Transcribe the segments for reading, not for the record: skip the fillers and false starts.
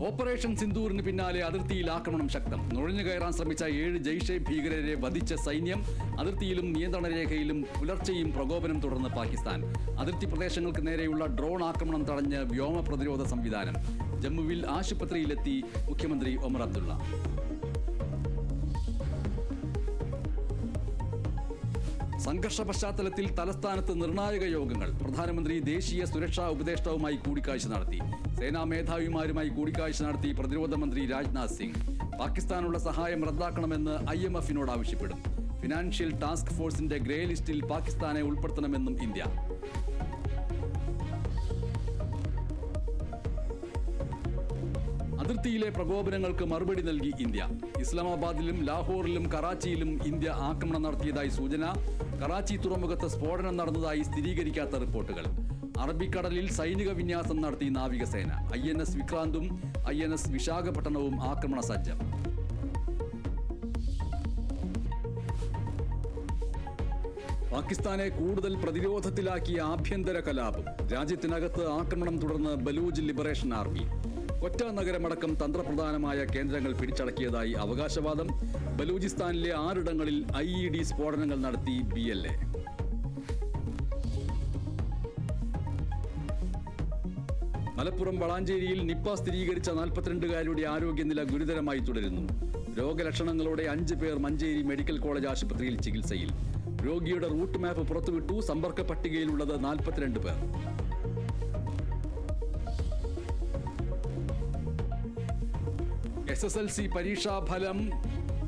Operation സിന്ദൂറിന് പിന്നാലെ അതിർത്തിയിൽ ആക്രമണം ശക്തം. നുഴഞ്ഞു കയറാൻ ശ്രമിച്ച 7 ജയ്ഷെ ഭീകരരെ വധിച്ച സൈന്യം. അതിർത്തിയിലും നിയന്ത്രണ രേഖയിലും പുലർച്ചെയും പ്രകോപനം തുടർന്ന് പാകിസ്ഥാൻ. അതിർത്തി പ്രദേശങ്ങൾക്ക് നേരെയുള്ള ഡ്രോൺ ആക്രമണം തടഞ്ഞ് വ്യോമ പ്രതിരോധ സംവിധാനം. ജമ്മുവിൽ ആശുപത്രിയിലെത്തി മുഖ്യമന്ത്രി ഒമർ അബ്ദുള്ള. സംഘർഷ പശ്ചാത്തലത്തിൽ തലസ്ഥാനത്ത് നിർണായക യോഗങ്ങൾ. പ്രധാനമന്ത്രി ദേശീയ സുരക്ഷാ ഉപദേഷ്ടാവുമായി കൂടിക്കാഴ്ച നടത്തി. സേനാ മേധാവിമാരുമായി കൂടിക്കാഴ്ച നടത്തി പ്രതിരോധ മന്ത്രി രാജ്നാഥ് സിംഗ്. പാകിസ്ഥാനുള്ള സഹായം റദ്ദാക്കണമെന്ന് IMF-നോട് ആവശ്യപ്പെടും. ഫിനാൻഷ്യൽ ടാസ്ക് ഫോഴ്സിന്റെ ഗ്രേ ലിസ്റ്റിൽ പാകിസ്ഥാനെ ഉൾപ്പെടുത്തണമെന്നും ഇന്ത്യ. അതിർത്തിയിലെ പ്രകോപനങ്ങൾക്ക് മറുപടി നൽകി ഇന്ത്യ. ഇസ്ലാമാബാദിലും ലാഹോറിലും കറാച്ചിയിലും ഇന്ത്യ ആക്രമണം നടത്തിയതായി സൂചന. കറാച്ചി തുറമുഖത്ത് സ്ഫോടനം നടന്നതായി സ്ഥിരീകരിക്കാത്ത റിപ്പോർട്ടുകൾ. അറബിക്കടലിൽ സൈനിക വിന്യാസം നടത്തി നാവികസേന. INS വിക്രാന്തും INS വിശാഖപട്ടണവും ആക്രമണ സജ്ജം. പാകിസ്ഥാനെ കൂടുതൽ പ്രതിരോധത്തിലാക്കിയ ആഭ്യന്തര കലാപം. രാജ്യത്തിനകത്ത് ആക്രമണം തുടർന്ന് ബലൂജ് ലിബറേഷൻ ആർമി. ഒറ്റ നഗരമടക്കം തന്ത്രപ്രധാനമായ കേന്ദ്രങ്ങൾ പിടിച്ചടക്കിയതായി അവകാശവാദം. ബലൂചിസ്ഥാനിലെ 6 ഇടങ്ങളിൽ IED സ്ഫോടനങ്ങൾ നടത്തി BLA. മലപ്പുറം വളാഞ്ചേരിയിൽ നിപ്പ സ്ഥിരീകരിച്ച 42-കാരിയുടെ ആരോഗ്യനില ഗുരുതരമായി തുടരുന്നു. രോഗലക്ഷണങ്ങളോടെ 5 പേർ മഞ്ചേരി മെഡിക്കൽ കോളേജ് ആശുപത്രിയിൽ ചികിത്സയിൽ. രോഗിയുടെ റൂട്ട് മാപ്പ് പുറത്തുവിട്ടു. സമ്പർക്ക പട്ടികയിലുള്ളത് 42 പേർ. SSLC പരീക്ഷാഫലം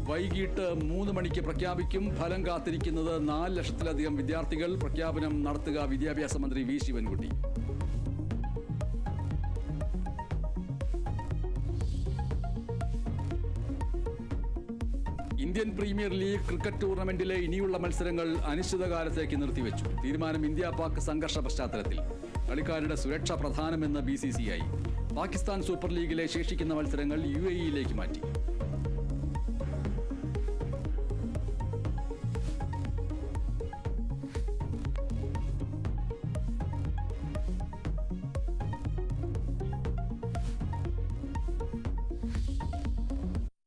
വൈകിട്ട് 3 മണിക്ക് പ്രഖ്യാപിക്കും. ഫലം കാത്തിരിക്കുന്നത് 4 ലക്ഷത്തിലധികം വിദ്യാർത്ഥികൾ. പ്രഖ്യാപനം നടത്തുക വിദ്യാഭ്യാസ മന്ത്രി V Sivankutty. Indian premier league cricket ടൂർണമെന്റിലെ ഇനിയുള്ള മത്സരങ്ങൾ അനിശ്ചിതകാലത്തേക്ക് നിർത്തിവെച്ചു. തീരുമാനം ഇന്ത്യ-പാക് സംഘർഷ പശ്ചാത്തലത്തിൽ. കളിക്കാരുടെ സുരക്ഷ പ്രധാനമെന്ന് BCCI. പാകിസ്ഥാൻ സൂപ്പർ ലീഗിലെ ശേഷിക്കുന്ന മത്സരങ്ങൾ UAE-യിലേക്ക് മാറ്റി.